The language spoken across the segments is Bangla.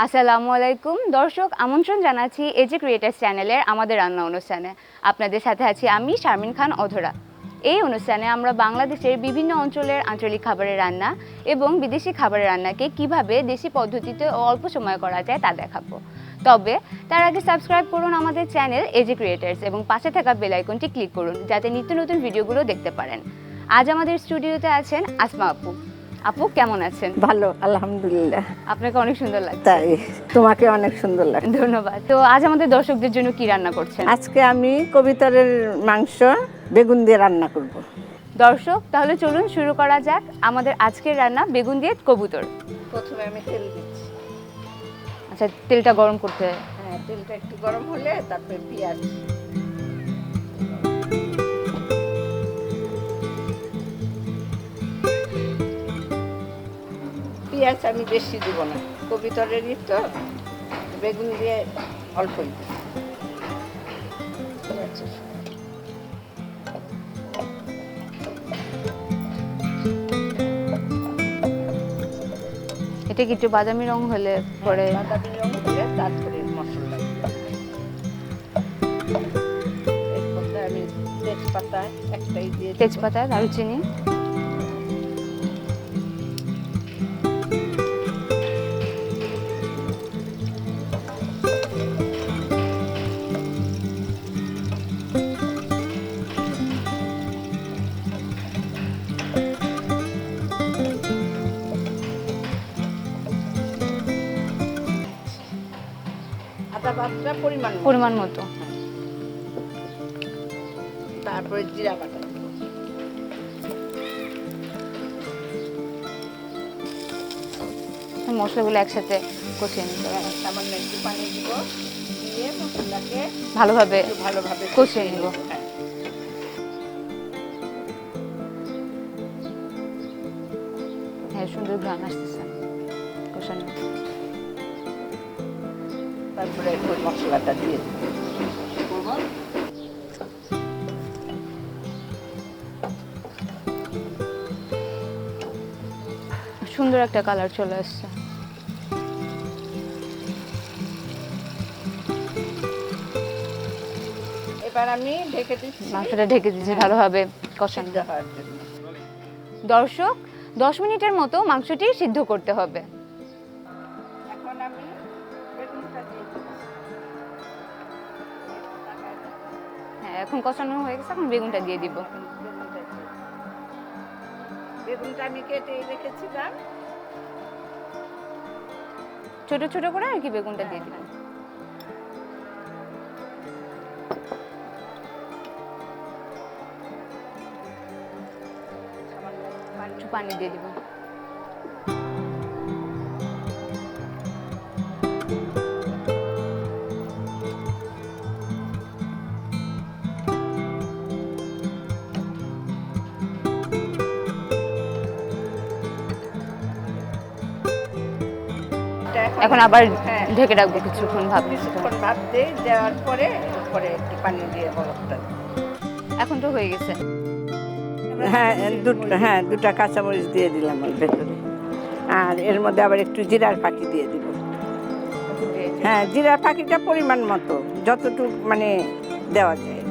আসসালামু আলাইকুম দর্শক, আমন্ত্রণ জানাচ্ছি এজে ক্রিয়েটার্স চ্যানেলের আমাদের রান্না অনুষ্ঠানে। আপনাদের সাথে আছি আমি শারমিন খান অধরা। এই অনুষ্ঠানে আমরা বাংলাদেশের বিভিন্ন অঞ্চলের আঞ্চলিক খাবারের রান্না এবং বিদেশি খাবারের রান্নাকে কিভাবে দেশি পদ্ধতিতে ও অল্প সময়ে করা যায় তা দেখাবো। তবে তার আগে সাবস্ক্রাইব করুন আমাদের চ্যানেল এজে ক্রিয়েটার্স এবং পাশে থাকা বেল আইকনটি ক্লিক করুন যাতে নিত্য নতুন ভিডিওগুলো দেখতে পারেন। আজ আমাদের স্টুডিওতে আছেন আসমা আপু। আপু কেমন আছেন? ভালো, আলহামদুলিল্লাহ। আপনাকে অনেক সুন্দর লাগছে। তাই তোমাকে অনেক সুন্দর লাগে। ধন্যবাদ। তো আজ আমাদের দর্শকদের জন্য কি রান্না করছেন? আজকে আমি কবিতরের মাংস বেগুন দিয়ে রান্না করব। দর্শক তাহলে চলুন শুরু করা যাক আমাদের আজকের রান্না বেগুন দিয়ে কবুতর। প্রথমে আমি তেল দিচ্ছি। আচ্ছা, তেলটা গরম করতে হয়? হ্যাঁ, তেলটা একটু গরম হলে তারপরে পেঁয়াজ। পেঁয়াজ আমি বেশি দিব না, কবিতরেরই তো, বেগুন দিয়ে অল্পই দিব। এটা কি একটু বাদামি রং হলে পরে? বাদামি রং হলে তারপরে মশলা। এরপরে আমি তেজপাতা একটাই দিয়ে, তেজপাতা, দারুচিনি, পরিমাণ মতো। তারপরে জিরা বাটা, মশলাগুলো একসাথে কষিয়ে নিতে হবে। সামান্য একটু পানি দিব, দিয়ে মশলাকে ভালোভাবে কষিয়ে নিব। নিব। হ্যাঁ, সুন্দর ঘ্রাণ আসতেছে কষানো। তারপরে ওই মশলাটা দিয়ে দিব। সুন্দর একটা কালার চলে আসছে। এবার আমি ঢেকে দিচ্ছি, মাংসটা ঢেকে দিচ্ছি ভালোভাবে কষানো হওয়ার জন্য। দর্শক 10 মিনিটের মতো মাংসটি সিদ্ধ করতে হবে। এখন আমি বেগুনটা দিয়ে দিব। হ্যাঁ, এখন কষানো হয়ে গেছে, এখন বেগুনটা দিয়ে দিব। বেগুনটা আমি কেটে রেখেছিলাম, ছোট ছোট করে আর কি বেগুনটা দিয়ে দিলাম। একটু পানি দিয়ে দিব। এখন আবার ঢেকে রাখবো কিছুক্ষণ ভাপ দিয়ে দেওয়ার পরে একটু পানি দিয়ে বরফটা। এখন তো হয়ে গেছে। হ্যাঁ, দুটা কাঁচামরিচ দিয়ে দিলাম ওর ভেতরে, আর এর মধ্যে আবার একটু জিরার ফাঁকি দিয়ে দিব। হ্যাঁ, জিরার ফাঁকিটা পরিমাণ মতো যতটুকু মানে দেওয়া যায়।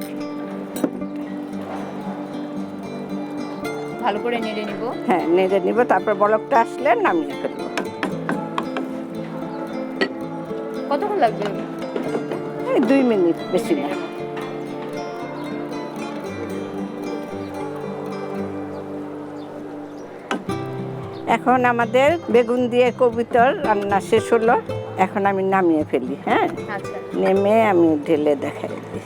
ভালো করে নেড়ে নিব। হ্যাঁ, নেড়ে নিব, তারপর বলকটা আসলে নামিয়ে ফেলবো। কতক্ষণ লাগবে? 2 মিনিট, বেশি না। এখন আমাদের বেগুন দিয়ে কবুতর রান্না শেষ হলো। এখন আমি নামিয়ে ফেলি। হ্যাঁ, আচ্ছা, নেমে আমি ঢেলে দেখাই দিই।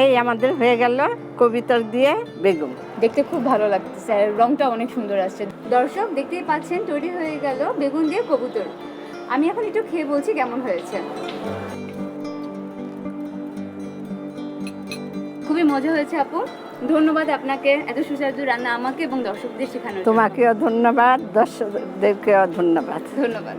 এই আমাদের হয়ে গেল কবুতর দিয়ে বেগুন। দেখতে খুব ভালো লাগতেছে আর রংটা অনেক সুন্দর আসছে। দর্শক দেখতেই পাচ্ছেন তৈরি হয়ে গেল বেগুন দিয়ে কবুতর। আমি এখন একটু খেয়ে বলছি কেমন হয়েছে। খুবই মজা হয়েছে আপু, ধন্যবাদ আপনাকে এত সুস্বাদু রান্না আমাকে এবং দর্শকদের শেখানোর জন্য। তোমাকেও ধন্যবাদ, দর্শকদেরকেও ধন্যবাদ। ধন্যবাদ।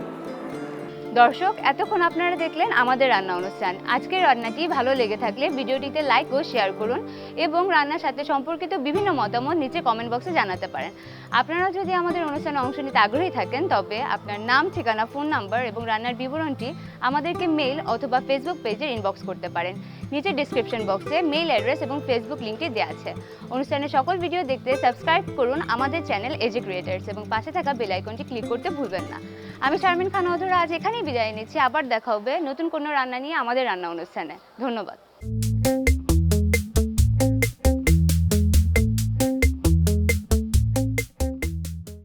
দর্শক, এতক্ষণ আপনারা দেখলেন আমাদের রান্না অনুষ্ঠান। আজকের রান্নাটি ভালো লেগে থাকলে ভিডিওটিতে লাইক ও শেয়ার করুন এবং রান্নার সাথে সম্পর্কিত বিভিন্ন মতামত নিচে কমেন্ট বক্সে জানাতে পারেন। আপনারা যদি আমাদের অনুষ্ঠানে অংশ নিতে আগ্রহী থাকেন তবে আপনার নাম, ঠিকানা, ফোন নাম্বার এবং রান্নার বিবরণটি আমাদেরকে মেইল অথবা ফেসবুক পেজে ইনবক্স করতে পারেন। নিচে ডেসক্রিপশন বক্সে মেইল অ্যাড্রেস এবং ফেসবুক লিঙ্কটি দেওয়া আছে। অনুষ্ঠানের সকল ভিডিও দেখতে সাবস্ক্রাইব করুন আমাদের চ্যানেল এজে ক্রিয়েটার্স এবং পাশে থাকা বেল আইকনটি ক্লিক করতে ভুলবেন না। আমি শারমিন খান অধরা আজ এখানেই বিদায় নিচ্ছি। আবার দেখা হবে নতুন কোনো রান্না নিয়ে আমাদের রান্না অনুষ্ঠানে। ধন্যবাদ।